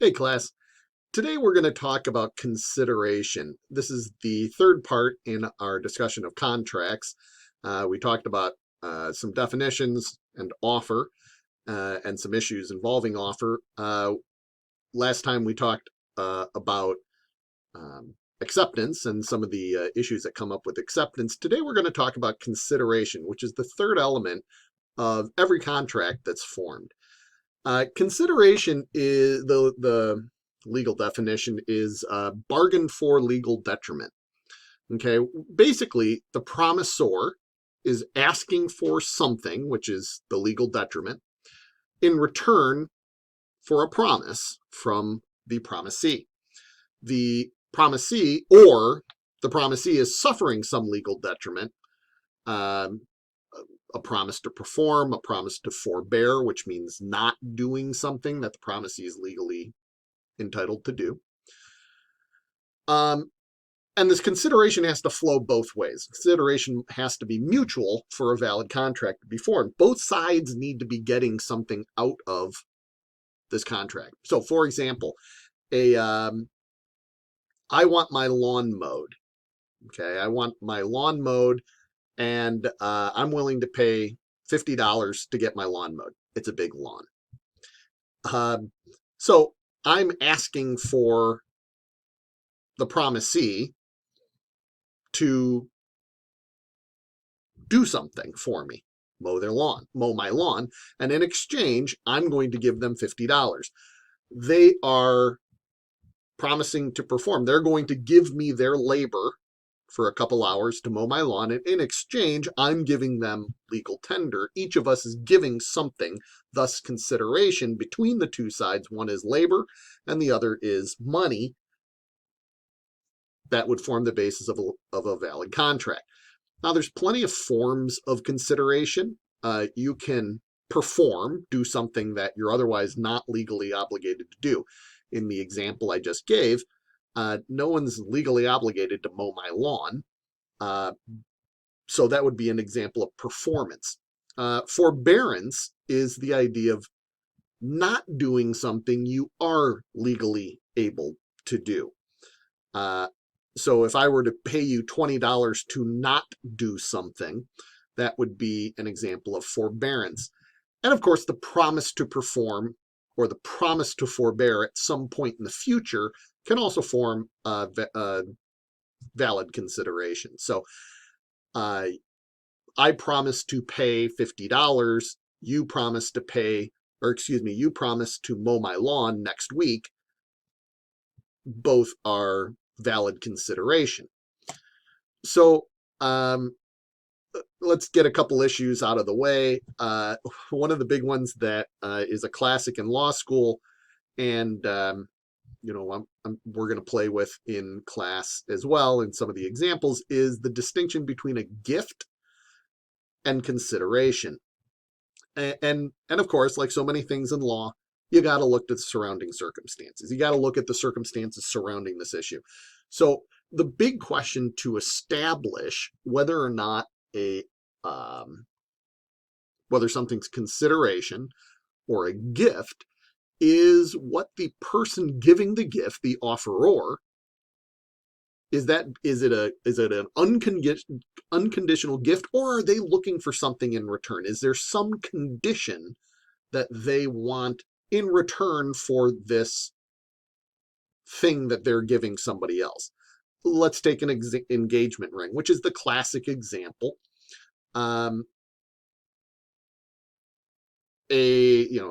Hey class, today we're going to talk about consideration. This is the third part in our discussion of contracts. We talked about some definitions and offer and some issues involving offer. Last time we talked about acceptance and some of the issues that come up with acceptance. Today we're going to talk about consideration, which is the third element of every contract that's formed. Consideration is the legal definition is bargain for legal detriment. Okay, basically the promisor is asking for something, which is the legal detriment, in return for a promise from the promisee. The promisee or the promisee is suffering some legal detriment. A promise to perform, a promise to forbear, which means not doing something that the promisee is legally entitled to do. And this consideration has to flow both ways. Consideration has to be mutual for a valid contract to be formed. Both sides need to be getting something out of this contract. So, for example, I want my lawn mowed. Okay, I want my lawn mowed, and I'm willing to pay $50 to get my lawn mowed. It's a big lawn. So I'm asking for the promisee to do something for me, mow my lawn, and in exchange, I'm going to give them $50. They are promising to perform. They're going to give me their labor for a couple hours to mow my lawn, and in exchange, I'm giving them legal tender. Each of us is giving something, thus consideration between the two sides. One is labor, and the other is money. That would form the basis of a valid contract. Now, there's plenty of forms of consideration. You can perform, do something that you're otherwise not legally obligated to do. In the example I just gave, no one's legally obligated to mow my lawn. So that would be an example of performance. Forbearance is the idea of not doing something you are legally able to do. So if I were to pay you $20 to not do something, that would be an example of forbearance. And of course, the promise to perform or the promise to forbear at some point in the future can also form valid consideration. So I promise to pay $50. You promise to pay, or excuse me, you promise to mow my lawn next week. Both are valid consideration. So let's get a couple issues out of the way. One of the big ones that is a classic in law school, and we're going to play with in class as well in some of the examples, is the distinction between a gift and consideration. And of course, like so many things in law, you got to look at the surrounding circumstances. You got to look at the circumstances surrounding this issue. So the big question to establish whether or not whether something's consideration or a gift is what the person giving the gift, the offeror, is it an unconditional gift, or are they looking for something in return? Is there some condition that they want in return for this thing that they're giving somebody else? Let's take an engagement ring, which is the classic example.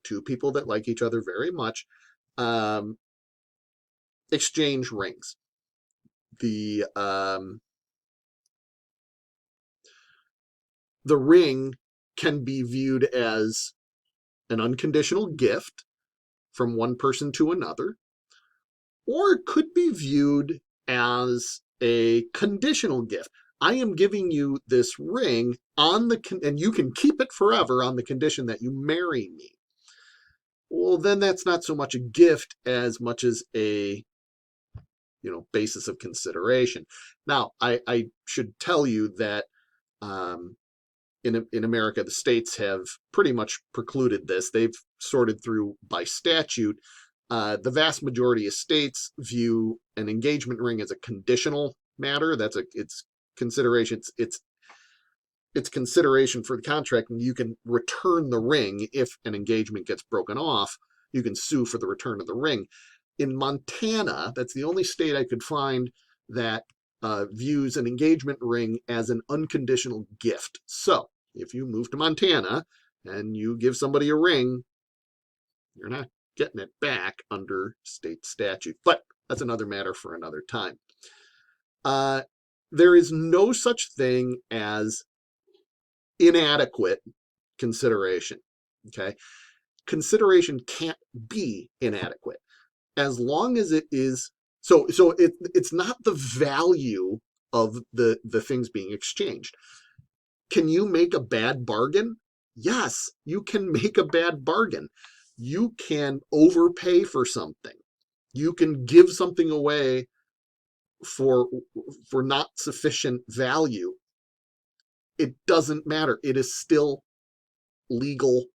Two people that like each other very much exchange rings. The ring can be viewed as an unconditional gift from one person to another, or it could be viewed as a conditional gift. I am giving you this ring and you can keep it forever on the condition that you marry me. Well, then that's not so much a gift as much as a basis of consideration. Now, I should tell you that in America, the states have pretty much precluded this. They've sorted through by statute The vast majority of states view an engagement ring as a conditional matter. It's consideration. It's consideration for the contract, and you can return the ring if an engagement gets broken off. You can sue for the return of the ring. In Montana, that's the only state I could find that views an engagement ring as an unconditional gift. So if you move to Montana and you give somebody a ring, you're not getting it back under state statute. But that's another matter for another time. There is no such thing as inadequate consideration. Okay. Consideration can't be inadequate as long as it is. It's not the value of the things being exchanged. Can you make a bad bargain? Yes, you can make a bad bargain. You can overpay for something. You can give something away for not sufficient value. It doesn't matter. It is still legal.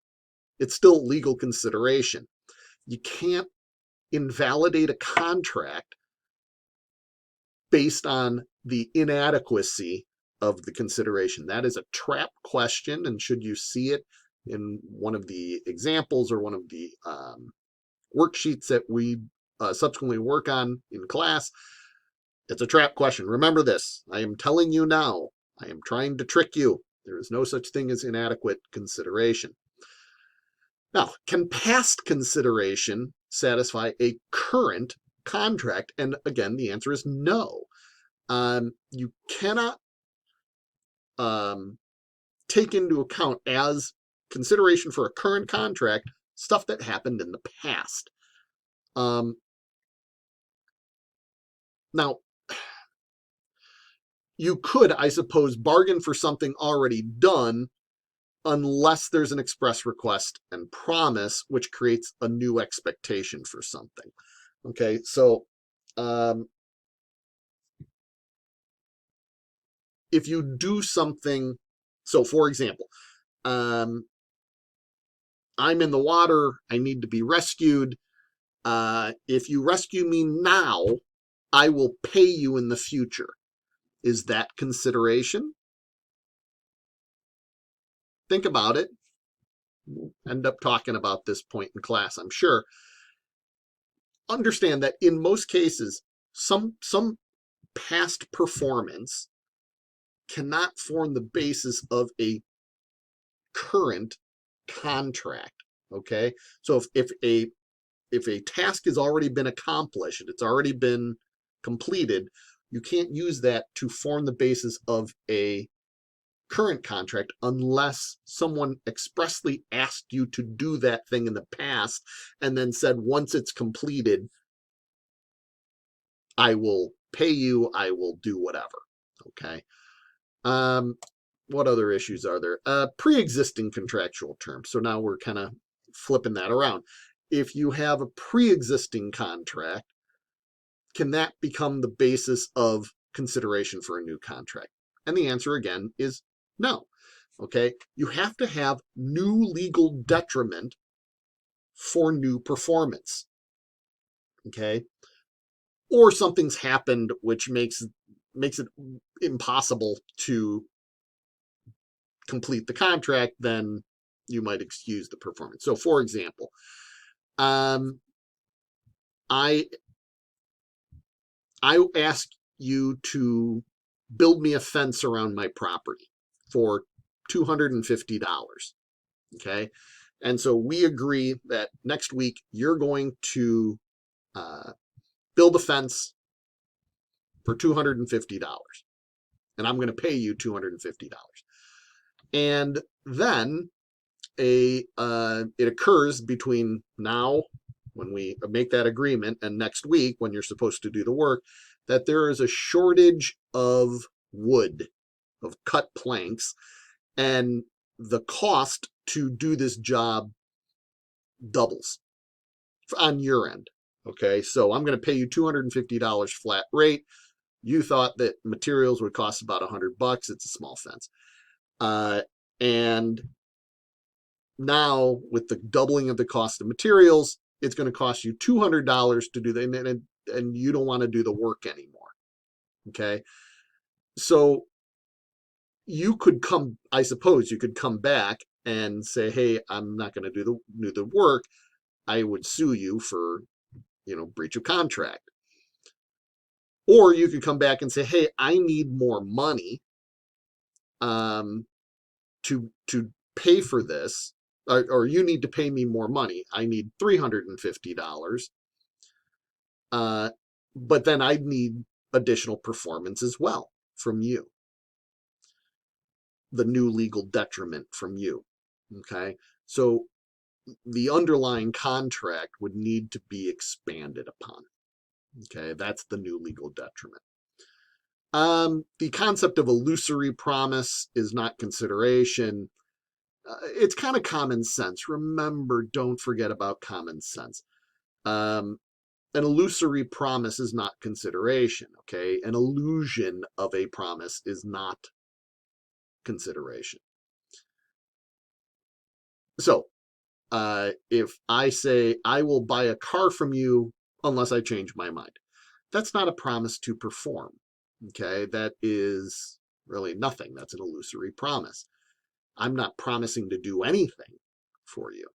It's still legal consideration. You can't invalidate a contract based on the inadequacy of the consideration. That is a trap question, and should you see it in one of the examples or one of the worksheets that we subsequently work on in class, it's a trap question. Remember this. I am telling you now. I am trying to trick you. There is no such thing as inadequate consideration. Now, can past consideration satisfy a current contract? And again, the answer is no. You cannot take into account as consideration for a current contract stuff that happened in the past. Now, you could, I suppose, bargain for something already done unless there's an express request and promise, which creates a new expectation for something. Okay, so if you do something, so for example, I'm in the water, I need to be rescued. If you rescue me now, I will pay you in the future. Is that consideration? Think about it. We'll end up talking about this point in class, I'm sure. Understand that in most cases, some past performance cannot form the basis of a current contract. Okay, so if a task has already been accomplished, it's already been completed, you can't use that to form the basis of a current contract unless someone expressly asked you to do that thing in the past and then said, once it's completed, I will pay you, I will do whatever. Okay. What other issues are there? Pre-existing contractual terms. So now we're kind of flipping that around. If you have a pre-existing contract, can that become the basis of consideration for a new contract? And the answer again is no. Okay, you have to have new legal detriment for new performance. Okay, or something's happened which makes it impossible to complete the contract, then you might excuse the performance. So for example, I ask you to build me a fence around my property for $250. Okay. And so we agree that next week you're going to build a fence for $250. And I'm going to pay you $250. And then it occurs between now, when we make that agreement, and next week, when you're supposed to do the work, that there is a shortage of wood, of cut planks, and the cost to do this job doubles on your end. Okay, so I'm going to pay you $250 flat rate. You thought that materials would cost about $100. It's a small fence. And now with the doubling of the cost of materials, it's going to cost you $200 to do that, and you don't want to do the work anymore. Okay. So I suppose you could come back and say, hey, I'm not going to do the work. I would sue you for, breach of contract. Or you could come back and say, hey, I need more money to pay for this, or you need to pay me more money. I need $350. But then I'd need additional performance as well from you. The new legal detriment from you. Okay. So the underlying contract would need to be expanded upon. Okay. That's the new legal detriment. The concept of illusory promise is not consideration. It's kind of common sense. Remember, don't forget about common sense. An illusory promise is not consideration. Okay. An illusion of a promise is not consideration. So if I say I will buy a car from you unless I change my mind, that's not a promise to perform. Okay, that is really nothing. That's an illusory promise. I'm not promising to do anything for you.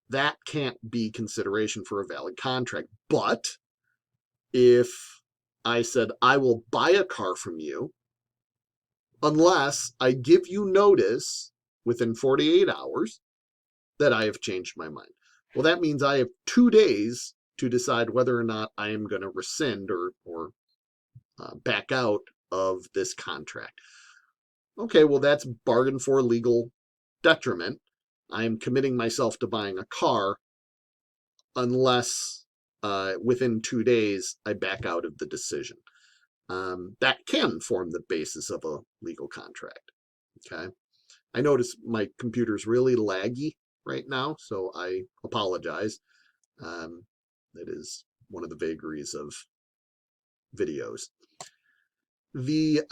That can't be consideration for a valid contract. But if I said I will buy a car from you unless I give you notice within 48 hours that I have changed my mind. Well, that means I have 2 days to decide whether or not I am going to rescind or back out of this contract. Okay, well, that's bargain for legal detriment. I am committing myself to buying a car unless within 2 days I back out of the decision. That can form the basis of a legal contract. Okay. I notice my computer's really laggy right now, so I apologize. That is one of the vagaries of videos. The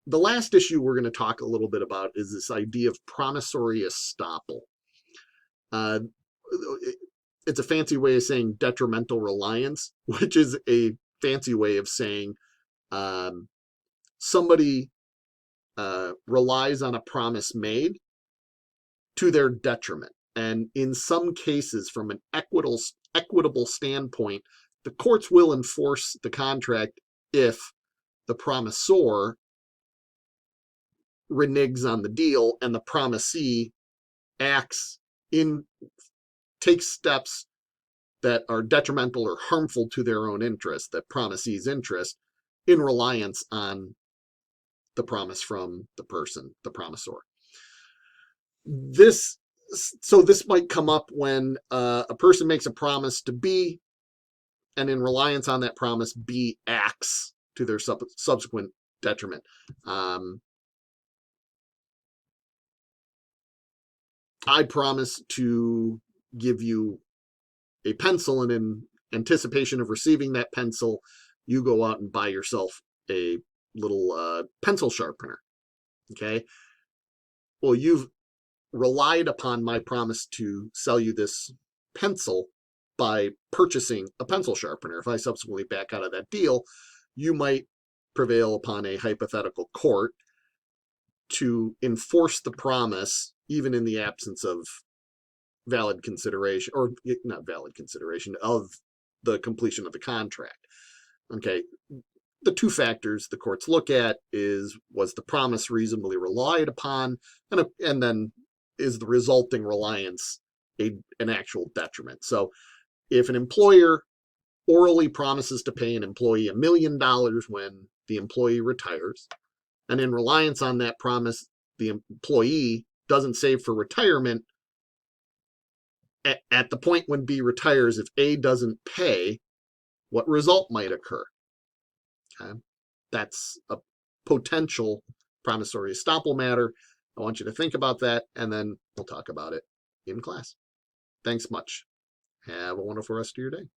last issue we're going to talk a little bit about is this idea of promissory estoppel. It's a fancy way of saying detrimental reliance, which is a fancy way of saying somebody relies on a promise made to their detriment. And in some cases, from an equitable standpoint, the courts will enforce the contract if the promisor reneges on the deal and the promisee takes steps that are detrimental or harmful to their own interest, that promisee's interest, in reliance on the promise from the person, the promisor. This might come up when a person makes a promise to B, and in reliance on that promise, B acts to their subsequent detriment. I promise to give you a pencil, and in anticipation of receiving that pencil, you go out and buy yourself a little pencil sharpener. Okay. Well, you've relied upon my promise to sell you this pencil by purchasing a pencil sharpener. If I subsequently back out of that deal, you might prevail upon a hypothetical court to enforce the promise, even in the absence of valid consideration, or not valid consideration, of the completion of the contract. Okay. The two factors the courts look at was the promise reasonably relied upon, and then is the resulting reliance an actual detriment. So if an employer orally promises to pay an employee $1 million when the employee retires, and in reliance on that promise, the employee doesn't save for retirement, at the point when B retires, if A doesn't pay, what result might occur? Okay. That's a potential promissory estoppel matter. I want you to think about that, and then we'll talk about it in class. Thanks much. Have a wonderful rest of your day.